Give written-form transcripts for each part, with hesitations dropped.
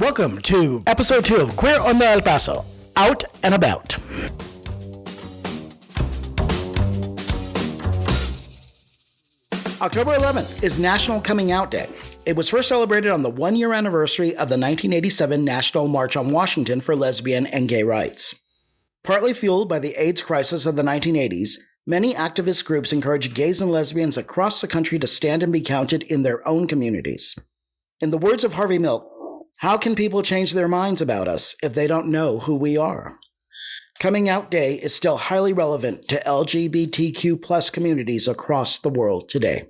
Welcome to episode 2 of Queer on the El Paso, Out and About. October 11th is National Coming Out Day. It was first celebrated on the one-year anniversary of the 1987 National March on Washington for lesbian and gay rights. Partly fueled by the AIDS crisis of the 1980s, many activist groups encourage gays and lesbians across the country to stand and be counted in their own communities. In the words of Harvey Milk, how can people change their minds about us if they don't know who we are? Coming Out Day is still highly relevant to LGBTQ plus communities across the world today.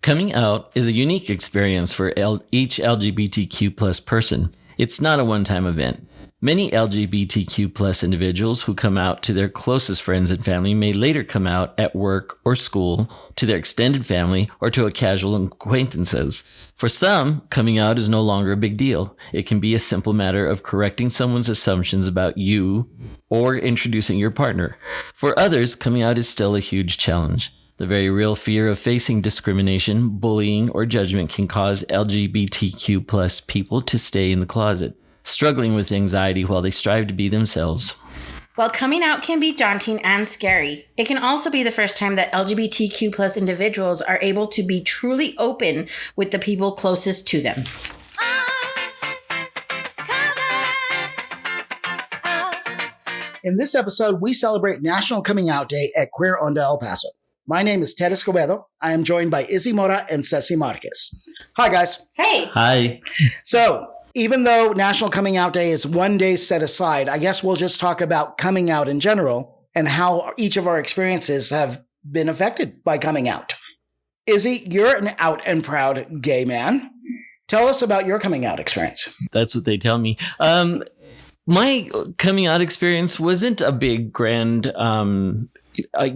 Coming out is a unique experience for each LGBTQ plus person. It's not a one-time event. Many LGBTQ plus individuals who come out to their closest friends and family may later come out at work or school, to their extended family, or to a casual acquaintances. For some, coming out is no longer a big deal. It can be a simple matter of correcting someone's assumptions about you or introducing your partner. For others, coming out is still a huge challenge. The very real fear of facing discrimination, bullying, or judgment can cause LGBTQ plus people to stay in the closet, struggling with anxiety while they strive to be themselves. While coming out can be daunting and scary, it can also be the first time that LGBTQ plus individuals are able to be truly open with the people closest to them. In this episode, we celebrate National Coming Out Day at Queer on El Paso. My name is Ted Escobedo. I am joined by Izzy Mora and Ceci Marquez. Hi, guys. Hey. Hi. So, even though National Coming Out Day is one day set aside, I guess we'll just talk about coming out in general and how each of our experiences have been affected by coming out. Izzy, you're an out and proud gay man. Tell us about your coming out experience. That's what they tell me. My coming out experience wasn't a big, grand,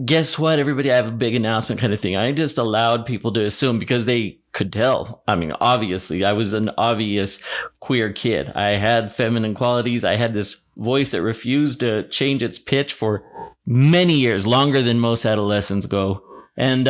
guess what, everybody, I have a big announcement kind of thing. I just allowed people to assume because they could tell. I mean, obviously, I was an obvious queer kid. I had feminine qualities. I had this voice that refused to change its pitch for many years, longer than most adolescents go. And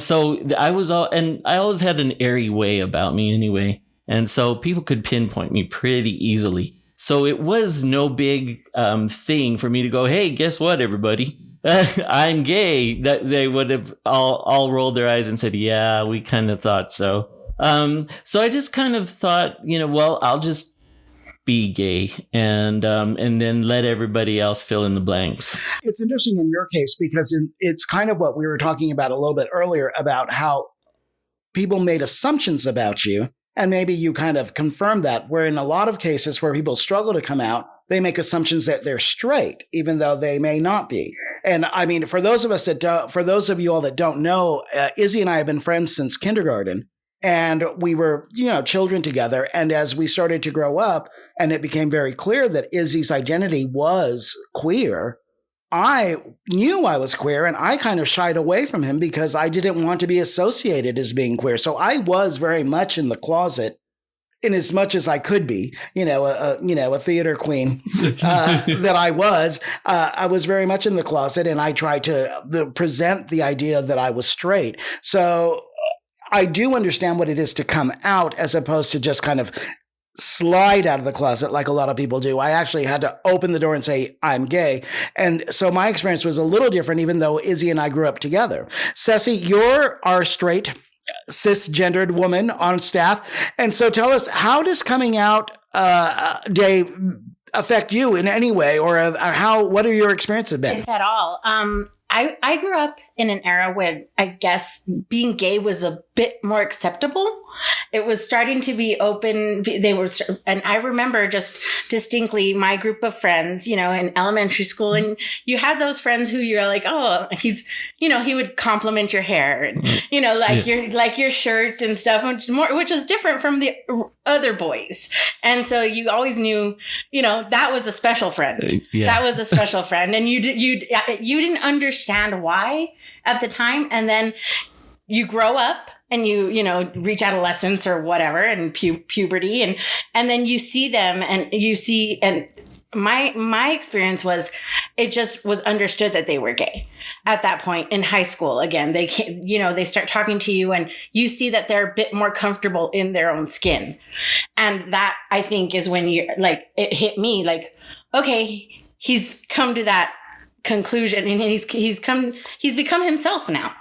so I was and I always had an airy way about me anyway. And so people could pinpoint me pretty easily. So it was no big thing for me to go, hey, guess what, everybody? I'm gay. That they would have all rolled their eyes and said, yeah, we kind of thought so. So I just kind of thought, well, I'll just be gay and then let everybody else fill in the blanks. It's interesting in your case because it's kind of what we were talking about a little bit earlier about how people made assumptions about you. And maybe you kind of confirmed that, where in a lot of cases where people struggle to come out, they make assumptions that they're straight, even though they may not be. And I mean, for those of you all that don't know, Izzy and I have been friends since kindergarten, and we were, children together. And as we started to grow up, and it became very clear that Izzy's identity was queer, I knew I was queer, and I kind of shied away from him because I didn't want to be associated as being queer. So I was very much in the closet, in as much as I could be, a theater queen that I was. I was very much in the closet, and I tried to present the idea that I was straight. So I do understand what it is to come out as opposed to just kind of slide out of the closet like a lot of people do. I actually had to open the door and say, I'm gay. And so my experience was a little different, even though Izzy and I grew up together. Ceci, you're our straight, cisgendered woman on staff. And so tell us, how does coming out day affect you in any way, or what are your experiences been? If at all. I grew up in an era when I guess being gay was a bit more acceptable. It was starting to be open. And I remember just distinctly my group of friends, in elementary school, and you had those friends who you're like, oh, he would compliment your hair and, your shirt and stuff, which was different from the other boys. And so you always knew, that was a special friend. Yeah. That was a special friend. And you didn't understand why at the time. And then you grow up and you reach adolescence or whatever and puberty and then you see them and my experience was it just was understood that they were gay. at that point in high school. Again, they can't, they start talking to you and you see that they're a bit more comfortable in their own skin. And that, I think, is when you like, it hit me like, okay, he's come to that conclusion and he's become himself now.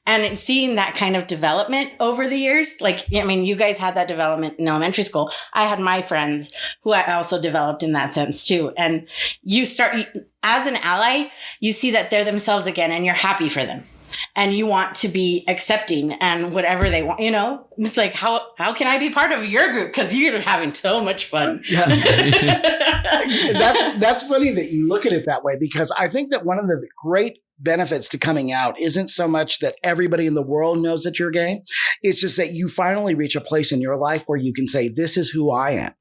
And seeing that kind of development over the years, like, I mean, you guys had that development in elementary school. I had my friends who I also developed in that sense too. And you start, as an ally, you see that they're themselves again and you're happy for them. And you want to be accepting and whatever they want, it's like, how can I be part of your group? Because you're having so much fun. Yeah. That's funny that you look at it that way, because I think that one of the great benefits to coming out isn't so much that everybody in the world knows that you're gay. It's just that you finally reach a place in your life where you can say, this is who I am.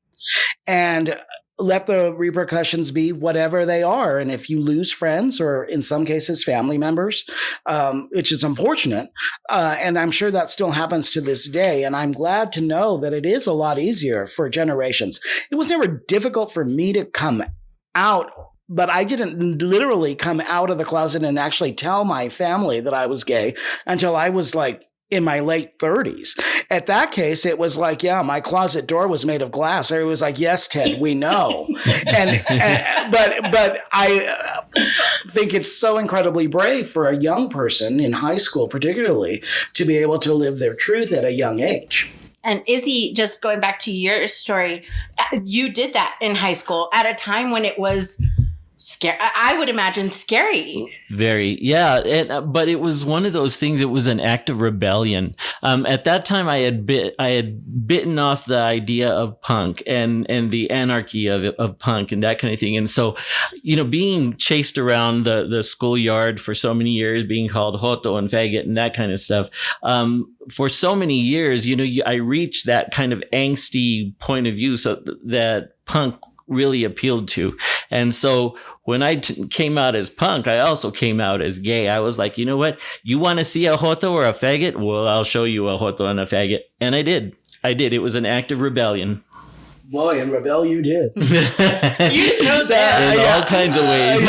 And let the repercussions be whatever they are. And if you lose friends or in some cases family members, which is unfortunate, and I'm sure that still happens to this day. And I'm glad to know that it is a lot easier for generations. It was never difficult for me to come out, but I didn't literally come out of the closet and actually tell my family that I was gay until I was like in my late 30s. At that case, it was like, yeah, my closet door was made of glass. It was like, yes, Ted, we know. But I think it's so incredibly brave for a young person in high school, particularly, to be able to live their truth at a young age. And Izzy, just going back to your story, you did that in high school at a time when it was scary. I would imagine scary. Very, yeah. But it was one of those things. It was an act of rebellion. At that time, I had bitten off the idea of punk and the anarchy of punk and that kind of thing. And so, being chased around the schoolyard for so many years, being called hoto and faggot and that kind of stuff. For so many years, I reached that kind of angsty point of view, so that punk really appealed to. And so when I came out as punk, I also came out as gay. I was like, you know what? You want to see a hoto or a faggot? Well, I'll show you a hoto and a faggot. And I did. It was an act of rebellion. Boy, and rebel you did. In all kinds of ways.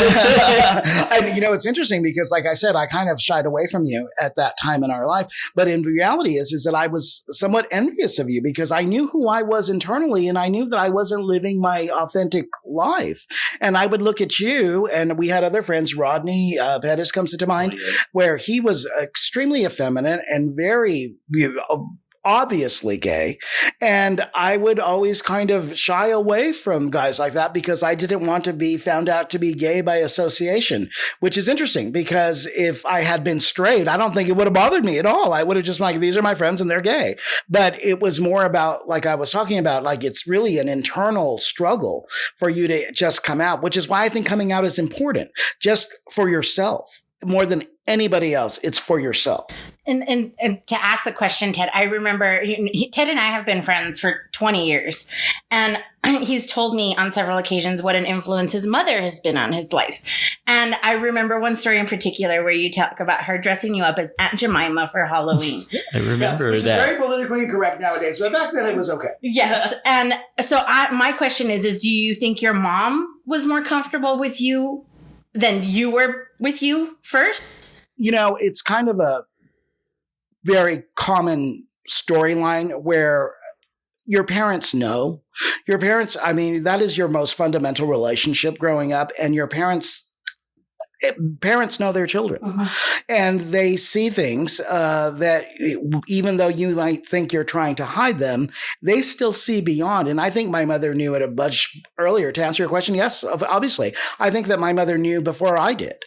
And, it's interesting because, like I said, I kind of shied away from you at that time in our life. But in reality is that I was somewhat envious of you because I knew who I was internally and I knew that I wasn't living my authentic life. And I would look at you, and we had other friends, Rodney Pettis comes to mind, where he was extremely effeminate and very obviously gay. And I would always kind of shy away from guys like that because I didn't want to be found out to be gay by association, which is interesting because if I had been straight, I don't think it would have bothered me at all. I would have just been like, these are my friends and they're gay. But it was more about, like I was talking about, like it's really an internal struggle for you to just come out, which is why I think coming out is important, just for yourself. More than anybody else, it's for yourself. And to ask the question, Ted, I remember Ted and I have been friends for 20 years. And he's told me on several occasions what an influence his mother has been on his life. And I remember one story in particular where you talk about her dressing you up as Aunt Jemima for Halloween. I remember which that. Is very politically incorrect nowadays, but back then it was okay. Yes. And so my question is do you think your mom was more comfortable with you than you were with you first? It's kind of a very common storyline where your parents know. Your parents, that is your most fundamental relationship growing up, and your parents know their children. Uh-huh. And they see things that even though you might think you're trying to hide them, they still see beyond. And I think my mother knew it a much earlier. To answer your question, yes, obviously. I think that my mother knew before I did.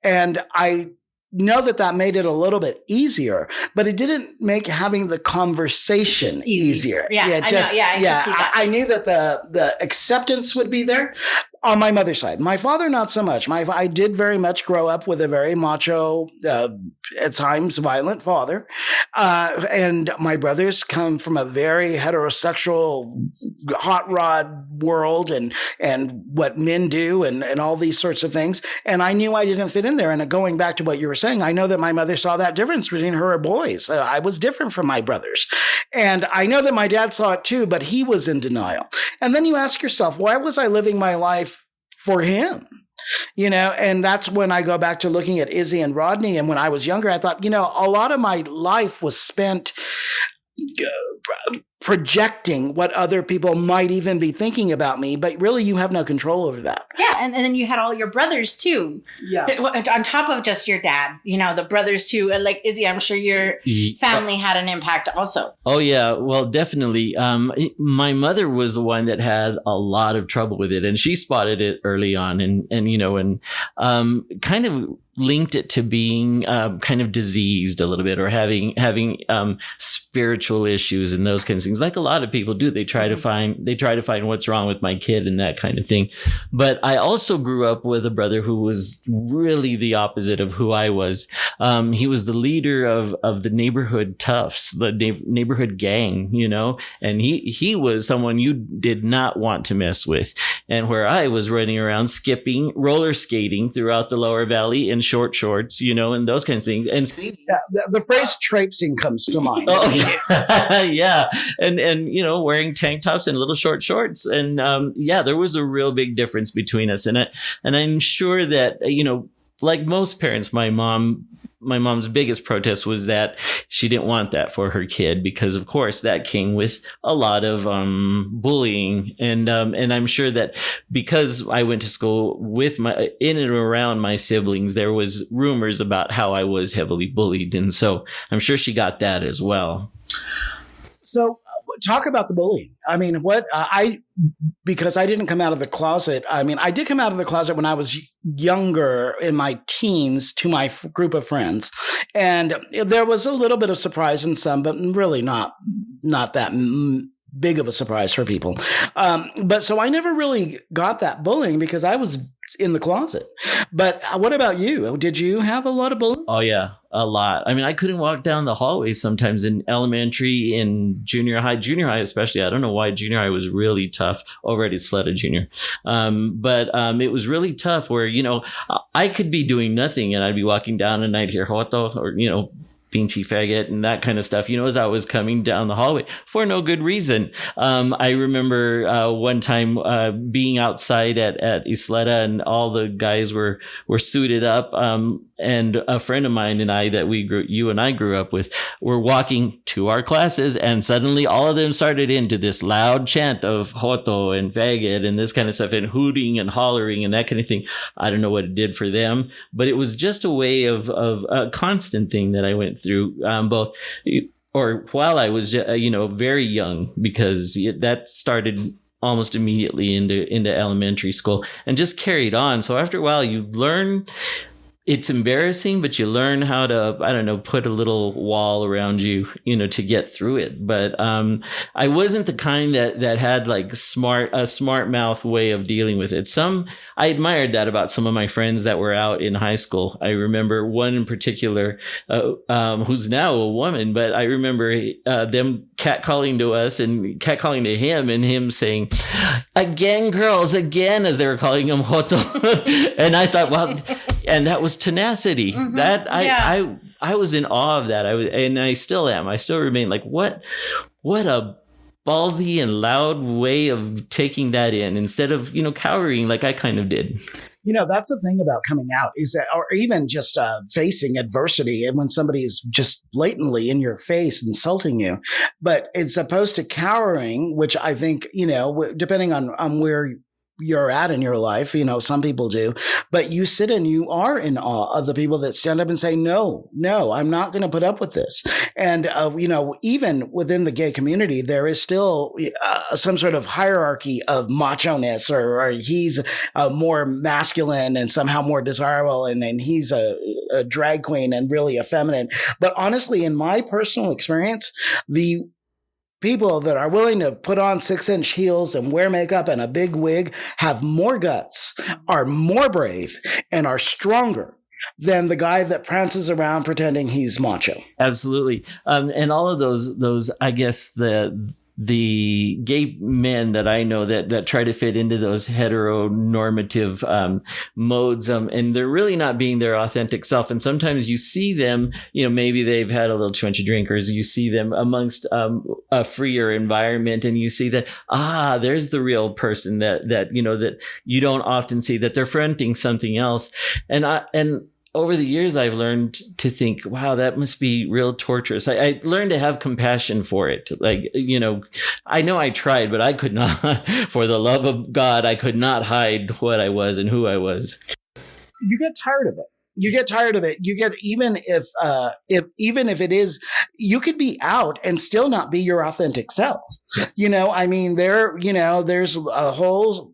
And I know that made it a little bit easier, but it didn't make having the conversation easier. Yeah, I can see that. I knew that the acceptance would be there. On my mother's side. My father, not so much. I did very much grow up with a very macho, at times violent father. And my brothers come from a very heterosexual, hot rod world and what men do and all these sorts of things. And I knew I didn't fit in there. And going back to what you were saying, I know that my mother saw that difference between her and boys. I was different from my brothers. And I know that my dad saw it too, but he was in denial. And then you ask yourself, why was I living my life for him? And that's when I go back to looking at Izzy and Rodney. And when I was younger, I thought, a lot of my life was spent projecting what other people might even be thinking about me, but really you have no control over that. Yeah, and then you had all your brothers too. Yeah. On top of just your dad, the brothers too. Like Izzy, I'm sure your family had an impact also. Oh yeah, well definitely. My mother was the one that had a lot of trouble with it, and she spotted it early on, and kind of linked it to being kind of diseased a little bit, or having spiritual issues and those kinds of things, like a lot of people do. They try to find what's wrong with my kid and that kind of thing. But I also grew up with a brother who was really the opposite of who I was. He was the leader of the neighborhood toughs, the neighborhood gang, and he was someone you did not want to mess with. And where I was running around skipping, roller skating throughout the lower valley in short shorts, and those kinds of things. And the phrase traipsing comes to mind. Oh yeah. And wearing tank tops and little short shorts. And there was a real big difference between us. And I'm sure that, like most parents, my mom's biggest protest was that she didn't want that for her kid, because of course that came with a lot of bullying, and I'm sure that because I went to school with in and around my siblings, there was rumors about how I was heavily bullied, and so I'm sure she got that as well. So talk about the bullying. I mean, because I didn't come out of the closet. I mean, I did come out of the closet when I was younger, in my teens, to my group of friends. And there was a little bit of surprise in some, but really not that big of a surprise for people. But so I never really got that bullying because I was in the closet. But what about you? Did you have a lot of bullying? Oh yeah, a lot. I mean, I couldn't walk down the hallway sometimes in elementary, in junior high especially. I don't know why junior high was really tough. Already Sletta Junior. But it was really tough where, I could be doing nothing and I'd be walking down and I'd hear Hoto, or, Pinchy faggot and that kind of stuff, as I was coming down the hallway for no good reason. I remember one time being outside at Isleta, and all the guys were suited up. And a friend of mine and I that you and I grew up with, were walking to our classes, and suddenly all of them started into this loud chant of Hoto and faggot and this kind of stuff, and hooting and hollering and that kind of thing. I don't know what it did for them, but it was just a way of a constant thing that I went through, both or while I was, very young, because that started almost immediately into elementary school and just carried on. So after a while, you learn. It's embarrassing, but you learn how to, put a little wall around you, to get through it. But I wasn't the kind that had like a smart mouth way of dealing with it. I admired that about some of my friends that were out in high school. I remember one in particular, who's now a woman, but I remember them catcalling to us and catcalling to him, and him saying, "Again, girls, again," as they were calling him Hoto. And I thought, wow. And that was tenacity. Mm-hmm. That I was in awe of that. And I still am. I still remain like, what a ballsy and loud way of taking that in, instead of, cowering like I kind of did. That's the thing about coming out, is that, or even just facing adversity, and when somebody is just blatantly in your face insulting you, but it's opposed to cowering, which I think, depending on where you're at in your life, some people do, but you sit and you are in awe of the people that stand up and say, no, I'm not going to put up with this. And, even within the gay community, there is still some sort of hierarchy of macho-ness, or he's more masculine and somehow more desirable, and then he's a drag queen and really effeminate. But honestly, in my personal experience, the people that are willing to put on 6-inch heels and wear makeup and a big wig have more guts, are more brave, and are stronger than the guy that prances around pretending he's macho. Absolutely. And all of those, I guess the gay men that I know that try to fit into those heteronormative modes, and they're really not being their authentic self. And sometimes you see them, maybe they've had a little too much drinkers. You see them amongst a freer environment, and you see that there's the real person that you don't often see, that they're fronting something else. And over the years, I've learned to think, wow, that must be real torturous. I learned to have compassion for it. Like, I know I tried, but I could not, for the love of God, I could not hide what I was and who I was. You get tired of it. You get, even if it is, you could be out and still not be your authentic self. There's a whole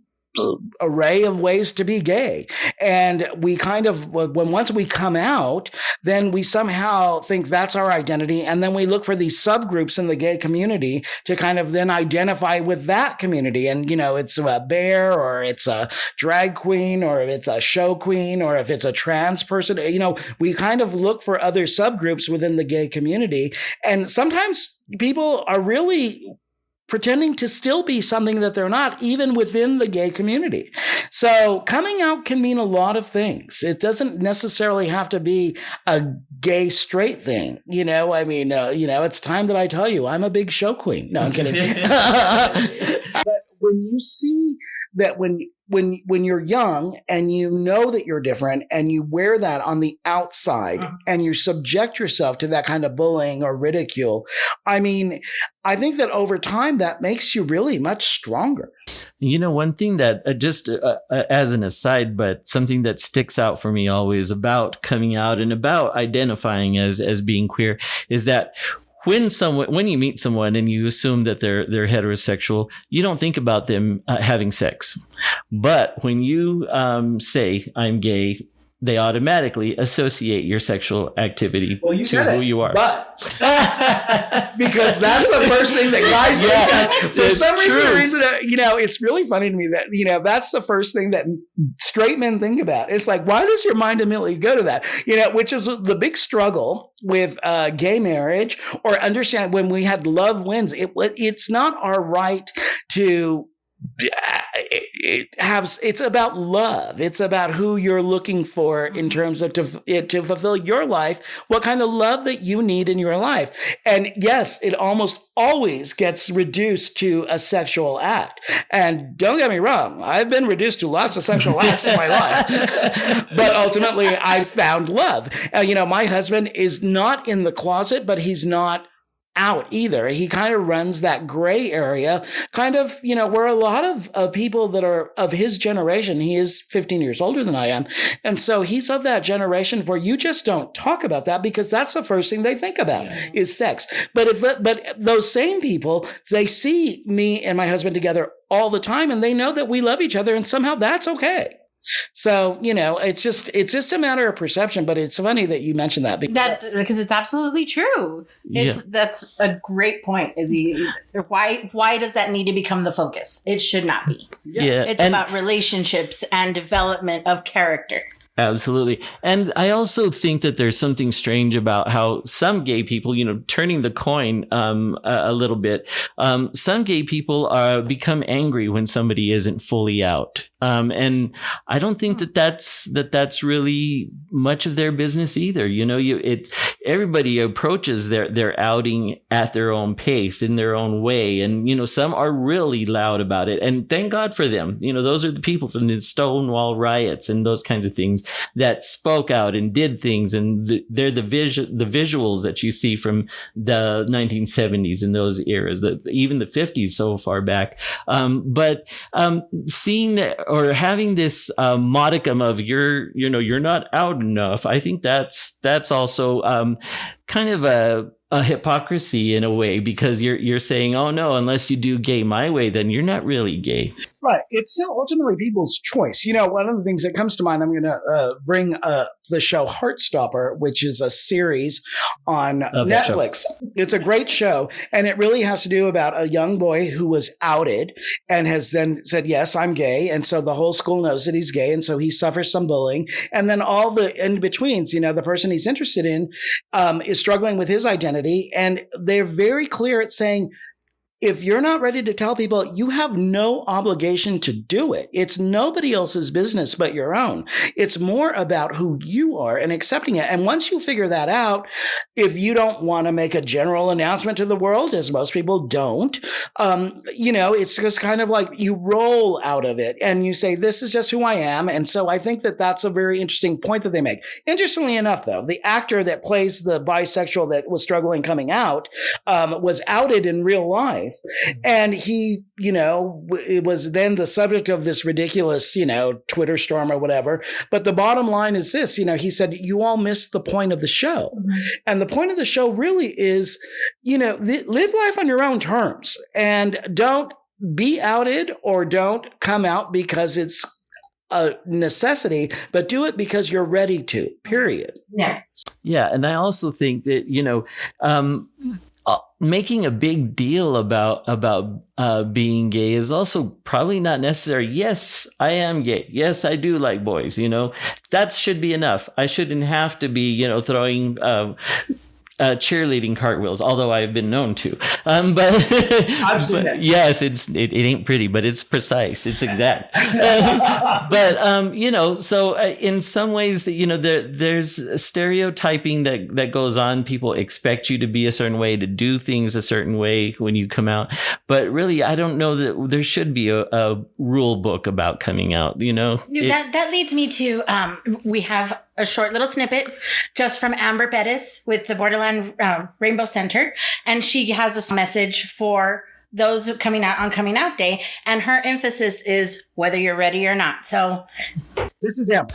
array of ways to be gay. And we once we come out, then we somehow think that's our identity. And then we look for these subgroups in the gay community to kind of then identify with that community. And, it's a bear, or it's a drag queen, or if it's a show queen, or if it's a trans person, we kind of look for other subgroups within the gay community. And sometimes people are really pretending to still be something that they're not, even within the gay community. So coming out can mean a lot of things. It doesn't necessarily have to be a gay straight thing. It's time that I tell you I'm a big show queen. No, I'm kidding. But when you see that when you're young and you know that you're different and you wear that on the outside and you subject yourself to that kind of bullying or ridicule, I think that over time that makes you really much stronger. One thing that just as an aside, but something that sticks out for me always about coming out and about identifying as being queer is that when you meet someone and you assume that they're heterosexual, you don't think about them having sex. But when you say I'm gay, they automatically associate your sexual activity to who you are. But because that's the first thing that guys think of. For some reason, it's really funny to me that, that's the first thing that straight men think about. It's like, why does your mind immediately go to that? Which is the big struggle with gay marriage, or understand when we had love wins. It's not our right to it's about love. It's about who you're looking for in terms of to fulfill your life, what kind of love that you need in your life. And yes, it almost always gets reduced to a sexual act. And don't get me wrong, I've been reduced to lots of sexual acts in my life. But ultimately, I found love. My husband is not in the closet, but he's not out either. He kind of runs that gray area, kind of, where a lot of people that are of his generation, he is 15 years older than I am. And so he's of that generation where you just don't talk about that because that's the first thing they think about is sex. But those same people, they see me and my husband together all the time, and they know that we love each other, and somehow that's okay. So, it's just a matter of perception, but it's funny that you mentioned that because it's absolutely true. That's a great point. Why does that need to become the focus? It should not be. Yeah. It's about relationships and development of character. Absolutely. And I also think that there's something strange about how some gay people, turning the coin a little bit, some gay people become angry when somebody isn't fully out. And I don't think that's really much of their business either. Everybody approaches their outing at their own pace, in their own way. And, some are really loud about it. And thank God for them. Those are the people from the Stonewall riots and those kinds of things that spoke out and did things. And they're the visuals that you see from the 1970s and those eras, even the 50s so far back. But seeing that, or having this modicum of you're not out enough, I think that's also kind of a hypocrisy in a way, because you're saying, oh no, unless you do gay my way, then you're not really gay. Right. It's still ultimately people's choice. One of the things that comes to mind, I'm going to bring the show Heartstopper, which is a series on Netflix. It's a great show. And it really has to do about a young boy who was outed and has then said, yes, I'm gay. And so the whole school knows that he's gay. And so he suffers some bullying. And then all the in-betweens, the person he's interested in is struggling with his identity. And they're very clear at saying, if you're not ready to tell people, you have no obligation to do it. It's nobody else's business but your own. It's more about who you are and accepting it. And once you figure that out, if you don't want to make a general announcement to the world, as most people don't, it's just kind of like you roll out of it and you say, this is just who I am. And so I think that that's a very interesting point that they make. Interestingly enough, though, the actor that plays the bisexual that was struggling coming out was outed in real life. And he, it was then the subject of this ridiculous, Twitter storm or whatever. But the bottom line is this, he said, you all missed the point of the show. Mm-hmm. And the point of the show really is, live life on your own terms and don't be outed or don't come out because it's a necessity, but do it because you're ready to, period. Yeah. Yeah. And I also think that, making a big deal about being gay is also probably not necessary. Yes, I am gay. Yes, I do like boys. That should be enough. I shouldn't have to be, throwing cheerleading cartwheels, although I've been known to. But I've seen it. Yes, it ain't pretty, but it's precise. It's exact. So in some ways, there's stereotyping that goes on. People expect you to be a certain way, to do things a certain way when you come out. But really, I don't know that there should be a rule book about coming out. That leads me to we have a short little snippet just from Amber Bettis with the Borderland Rainbow Center. And she has this message for those who coming out on Coming Out Day. And her emphasis is whether you're ready or not. So this is Amber.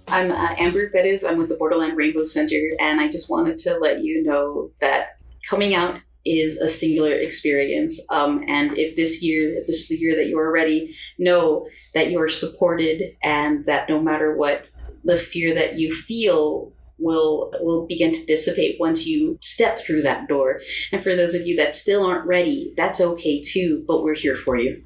I'm Amber Bettis. I'm with the Borderland Rainbow Center. And I just wanted to let you know that coming out is a singular experience. And if this is the year that you are ready, know that you are supported and that no matter what, the fear that you feel will begin to dissipate once you step through that door. And for those of you that still aren't ready, that's okay too, but we're here for you.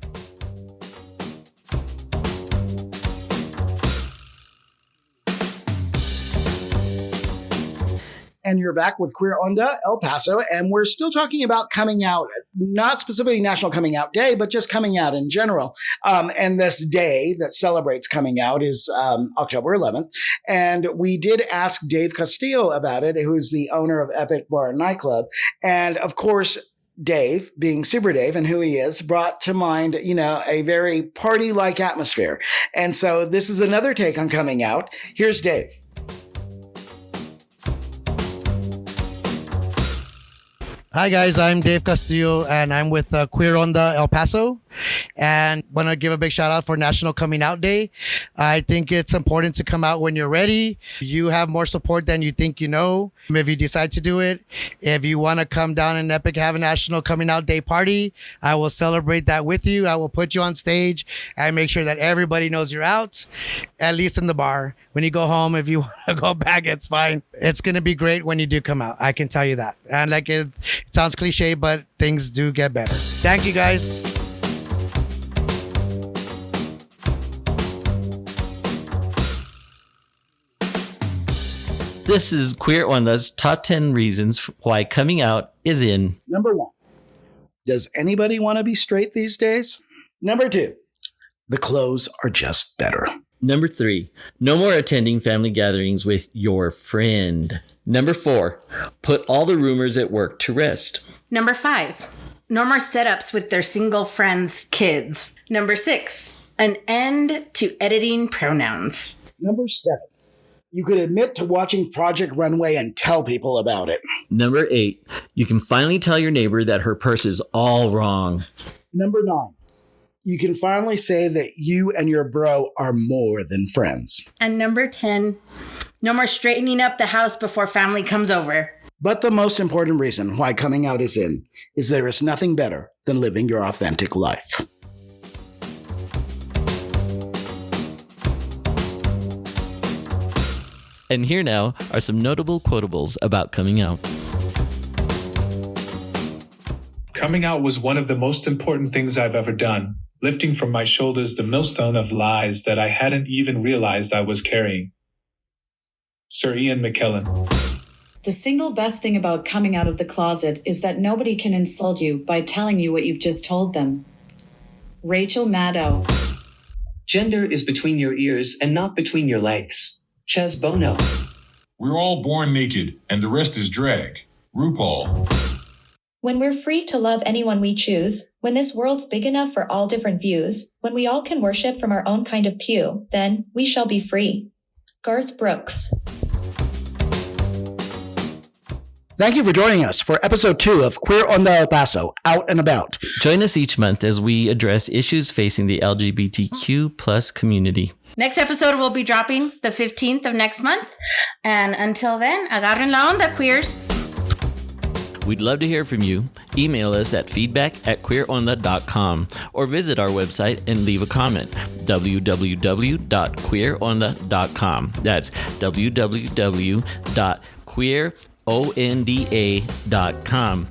And you're back with Queer Onda El Paso, and we're still talking about coming out, not specifically National Coming Out Day, but just coming out in general. And this day that celebrates coming out is October 11th. And we did ask Dave Castillo about it, who's the owner of Epic Bar and Nightclub. And of course, Dave, being Super Dave and who he is, brought to mind, a very party-like atmosphere. And so this is another take on coming out. Here's Dave. Hi guys, I'm Dave Castillo and I'm with Queer Onda El Paso, and want to give a big shout out for National Coming Out Day. I think it's important to come out when you're ready. You have more support than you think you know if you decide to do it. If you want to come down in Epic, have a National Coming Out Day party, I will celebrate that with you. I will put you on stage and make sure that everybody knows you're out, at least in the bar. When you go home, if you want to go back, it's fine. It's going to be great when you do come out. I can tell you that. And like it sounds cliche, but things do get better. Thank you guys. This is Queer Onda's top 10 reasons why coming out is in. Number 1, does anybody want to be straight these days? Number 2, the clothes are just better. Number 3, no more attending family gatherings with your friend. Number 4, put all the rumors at work to rest. Number 5, no more setups with their single friends' kids. Number 6, an end to editing pronouns. Number 7, you could admit to watching Project Runway and tell people about it. Number 8, you can finally tell your neighbor that her purse is all wrong. Number 9, you can finally say that you and your bro are more than friends. And number 10, no more straightening up the house before family comes over. But the most important reason why coming out is in is there is nothing better than living your authentic life. And here now are some notable quotables about coming out. Coming out was one of the most important things I've ever done, lifting from my shoulders the millstone of lies that I hadn't even realized I was carrying. Sir Ian McKellen. The single best thing about coming out of the closet is that nobody can insult you by telling you what you've just told them. Rachel Maddow. Gender is between your ears and not between your legs. Ches Bono. We're all born naked, and the rest is drag. RuPaul. When we're free to love anyone we choose, when this world's big enough for all different views, when we all can worship from our own kind of pew, then we shall be free. Garth Brooks. Thank you for joining us for episode 2 of Queer on the El Paso, Out and About. Join us each month as we address issues facing the LGBTQ plus community. Next episode will be dropping the 15th of next month. And until then, agarren la onda, queers. We'd love to hear from you. Email us at feedback@queeronda.com or visit our website and leave a comment. www.queeronda.com. That's www.queeronda.com.